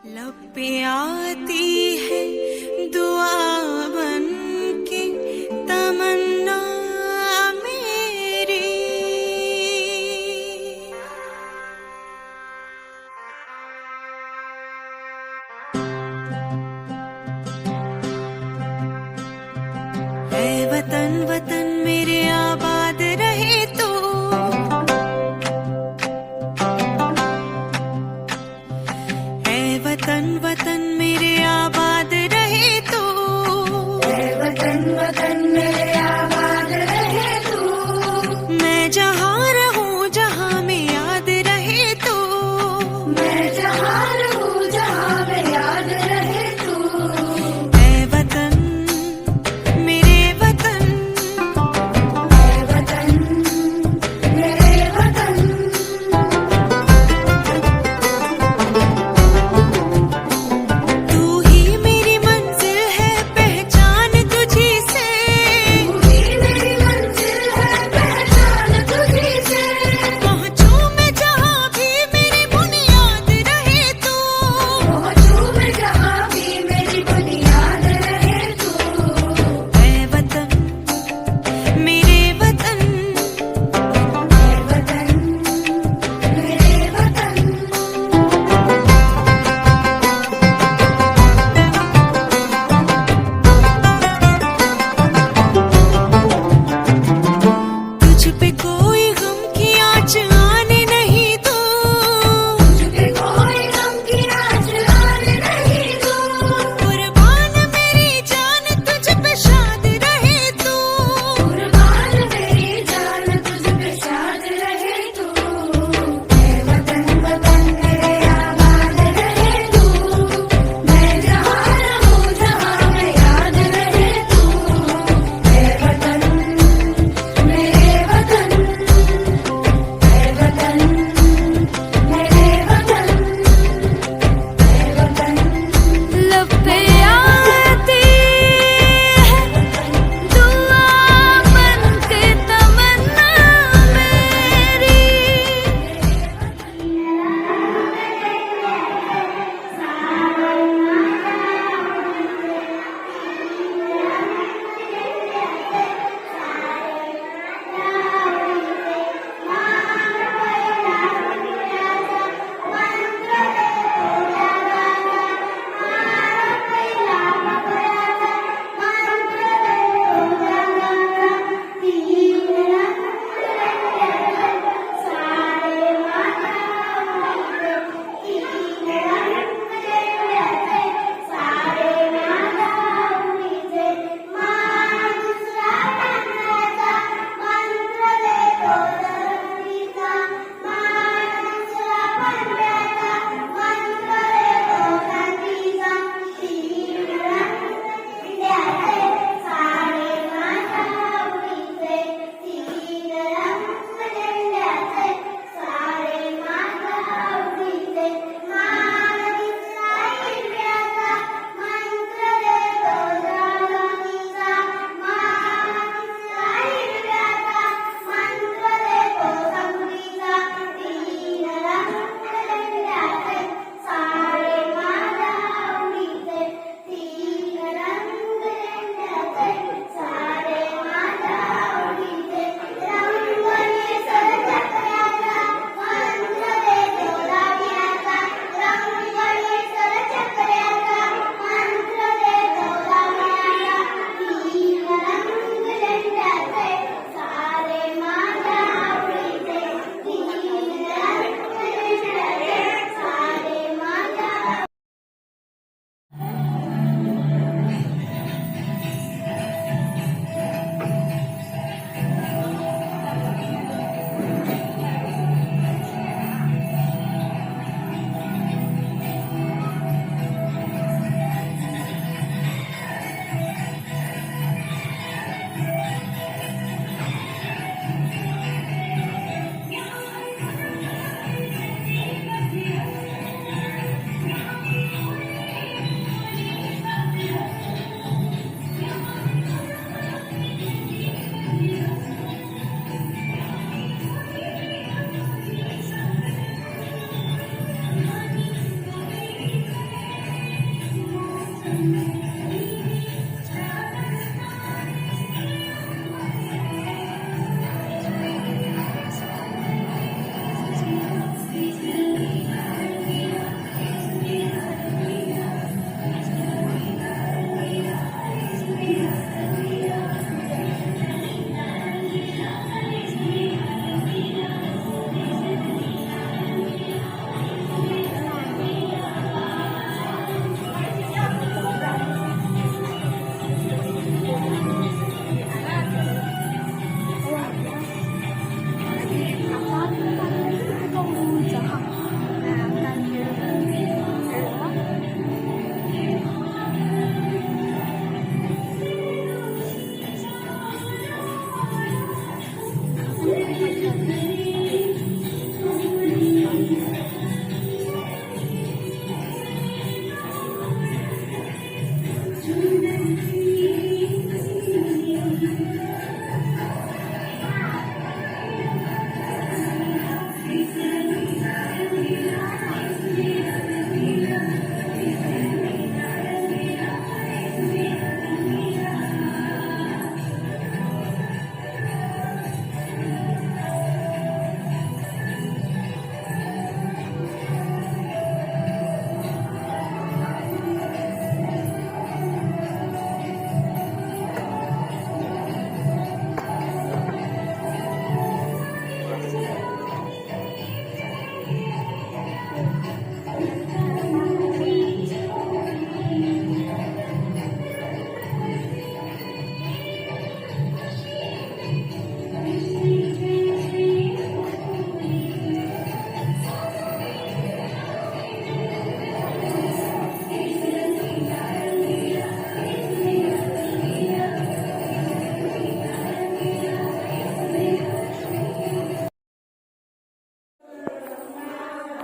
लब पे आती है दुआ बन के तमन्ना मेरी। ऐ वतन वतन मेरे आबाद रहे तू, वतन वतन मेरे आबाद रहे तू, वतन वतन मेरे आबाद रहे तू। मैं जहाँ रहूं जहाँ में याद रहे तू, मैं जहाँ रहूं जहाँ में याद रहे तू। ऐ वतन मेरे वतन, ऐ वतन मेरे वतन। तू ही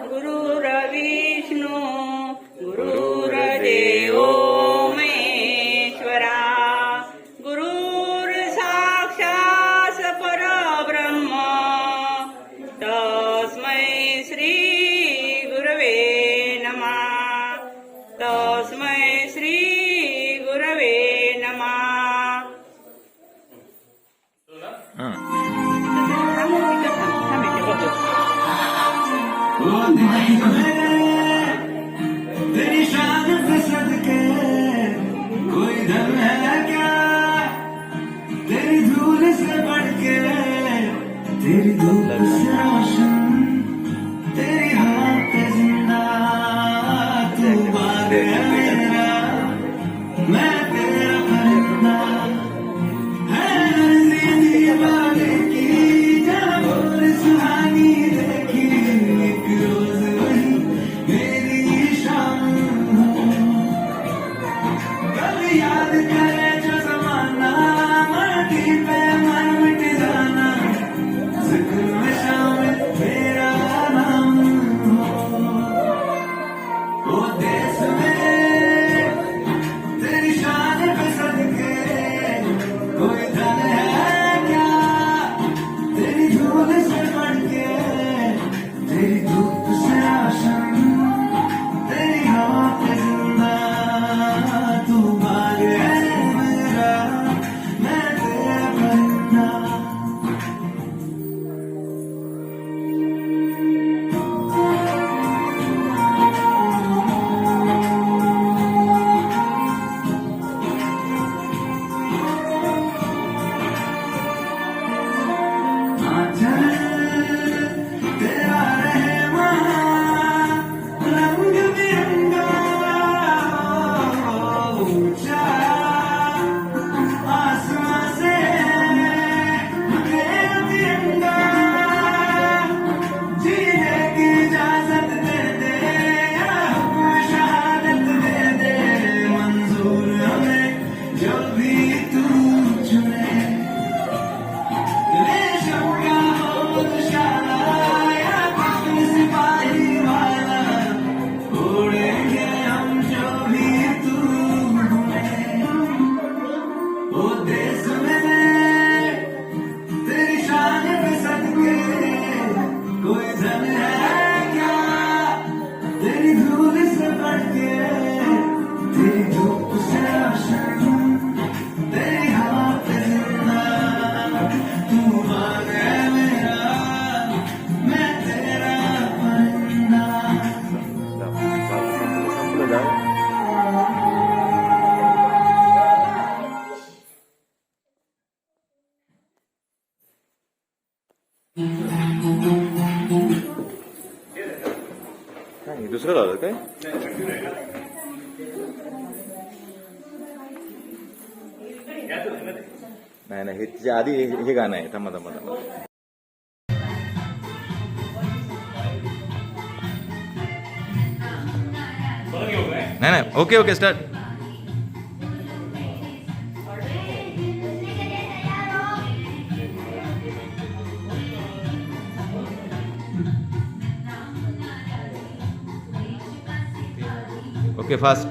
गुरुर्विष्णू गुरुर्देवो महेश्वरा गुरुर्साक्षात् परब्रह्म तस्मै श्री गुरवे नमः तस्मै श्री गुरवे नमः तेरी शान पे सदके कोई दम है क्या तेरी धूल से बढ़ के तेरी धूप से रोशन तेरी हवा पे जिंदा तू बाग है मेरा मैं तेरा परिंदा है नन्ही दीवाने की जब और सुहानी देखी एक रोज वही मेरी शाम हो कभी याद करे जो जमाना मर्दी पे मन मिट जाना जिक्र में शामिल मेरा नाम हो वो देश में तेरी शान पे सदके कोई धन है क्या तेरी धूल से बढ़ के तेरी धूप से रोशन तेरी हवा पे जिंदा तू बाग है मेरा मैं तेरा परिंदा नाही नाही, हे तिच्या आधी हे गाणं आहे. थांबा थांबा थांबा. नाही नाही, okay okay, start. Okay, fast.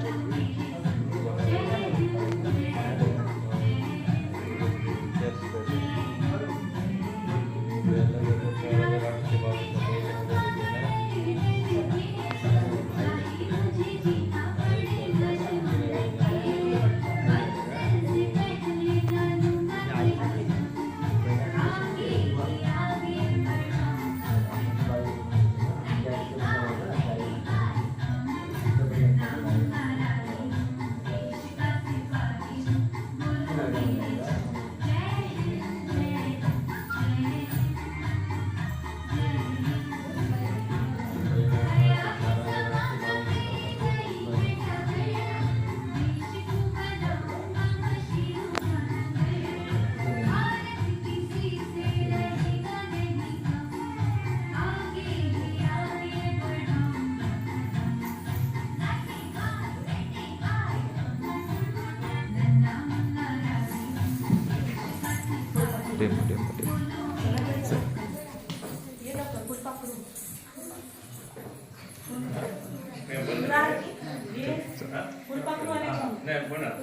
Demo demo demo.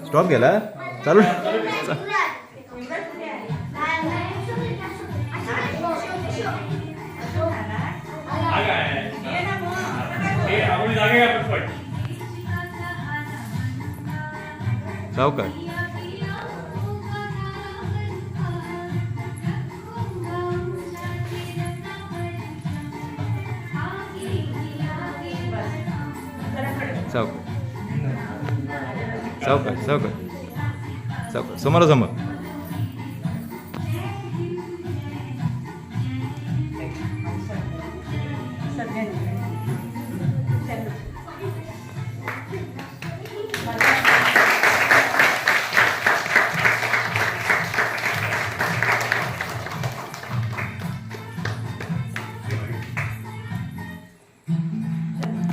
Stop गेला, चालू. सावकार. सावकार सावकार सावकार सावकार, समोरासमोर.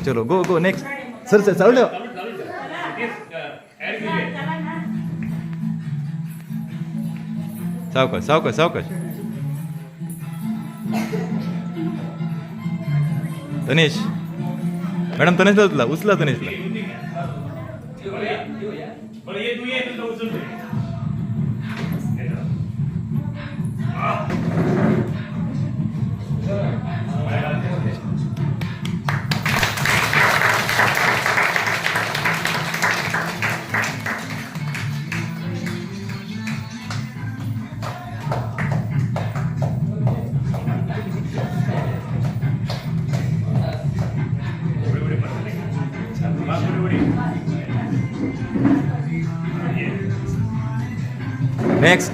चलो गो गो, नेक्स्ट. सर सर चालू ठेवा. सावकाश सावकाश सावकाश. तनेश मॅडम, तनेशला उचला, उचला तनेशला. Next.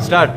Start.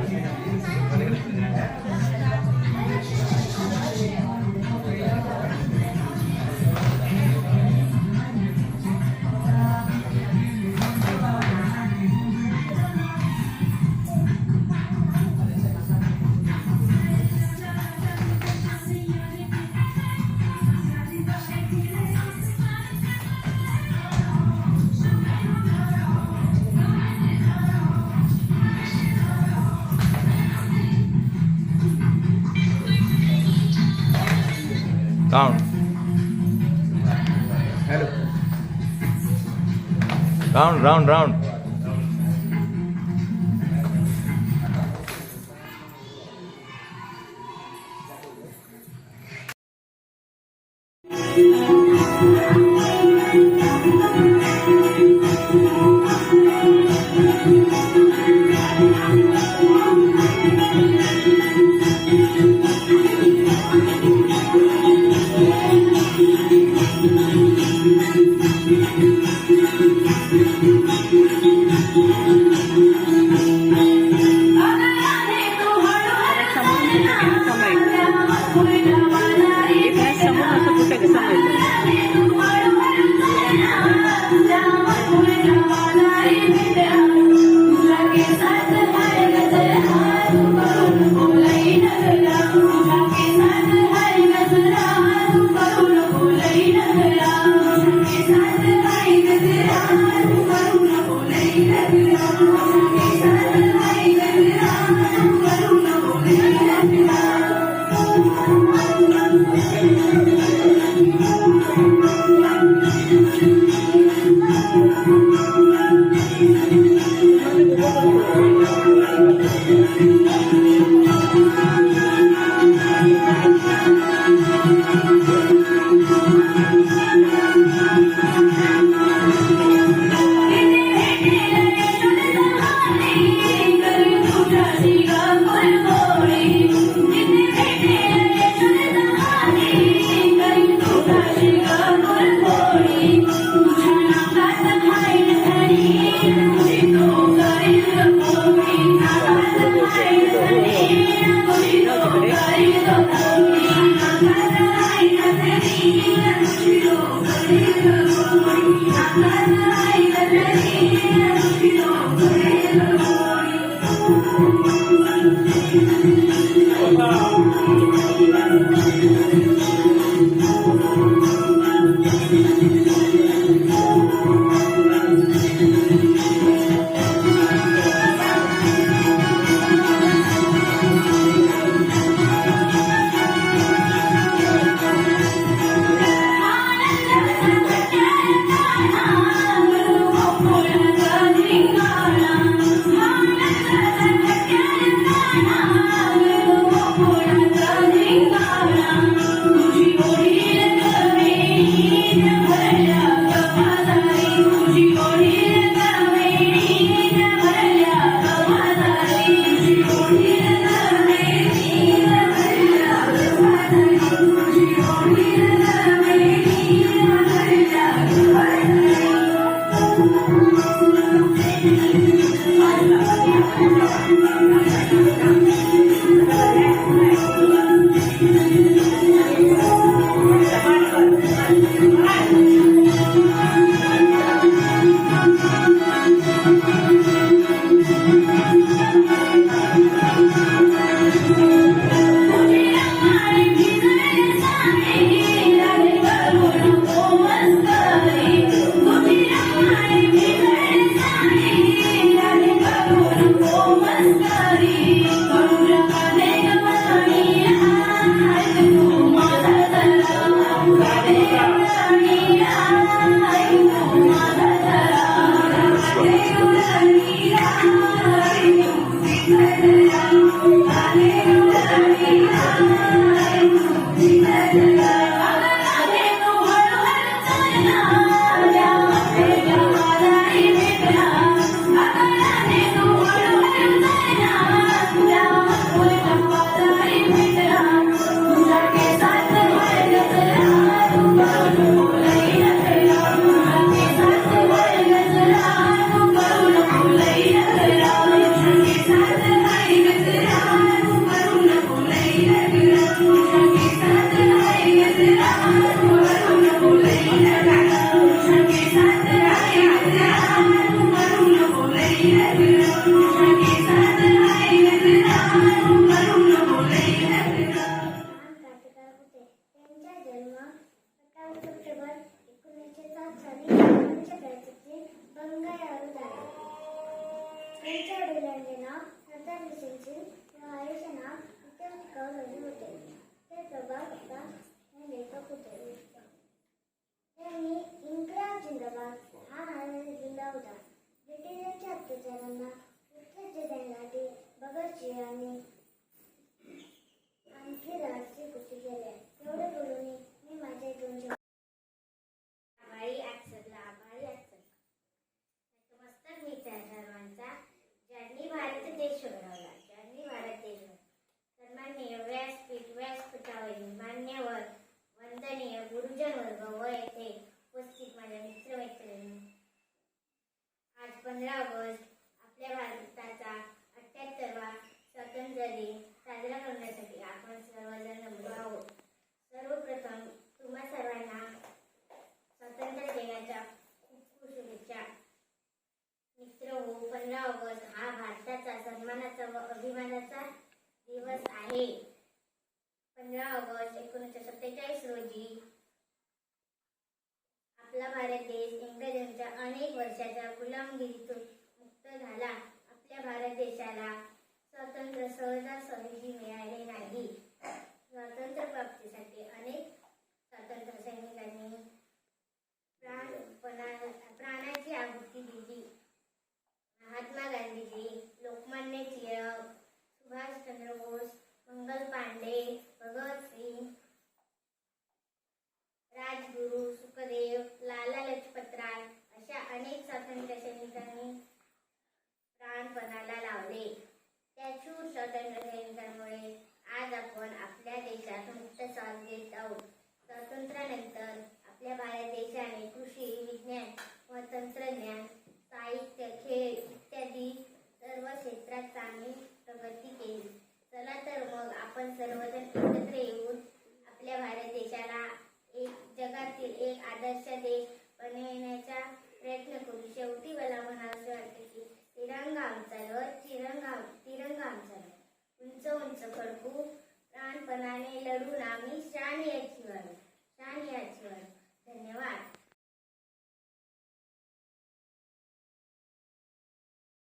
Count. Hello. Round, round, round. ज्यांनी भारत देश घडवला, ज्यांनी भारत देश घडवला. सन्माननीय व्यासपीठ ऑगस्ट 1947 रोजी आपला भारत देश इंग्रजांच्या अनेक वर्षाच्या गुलामगिरीतून मुक्त झाला. आपल्या भारत देशाला स्वातंत्र्य सहजासहजी मिळाले नाही. स्वातंत्र्य प्राप्तीसाठी अनेक स्वातंत्र्य सैनिकांनी प्राणाची आहुती दिली. महात्मा गांधीजी, लोकमान्य टिळक, सुभाषचंद्र बोस, मंगल पांडे, भगतसिंग, राजगुरू, सुखदेव, लाला लजपतराय अशा अनेक स्वातंत्र्य सैनिकांनी प्राणपणाला लावले. त्या शूर स्वातंत्र्य सैनिकांमुळे आज आपण आपल्या देशात मुक्त श्वास घेत आहोत. स्वातंत्र्यानंतर आपल्या भारत देशाने कृषी, विज्ञान व तंत्रज्ञान, साहित्य, खेळ इत्यादी सर्व क्षेत्रात चांगली प्रगती केली. चला तर मग आपण सर्वजण एकत्र येऊन आपल्या भारत देशाला जगातील एक आदर्श देश बनवण्याचा प्रयत्न करू. शेवटी मला म्हणावंसे वाटते की तिरंगा आमचा ध्वज, तिरंगा आमचा ध्वज. उंच उंच फडकू, प्राणपणाने लढून आम्ही शान याची व्हावी, शान याची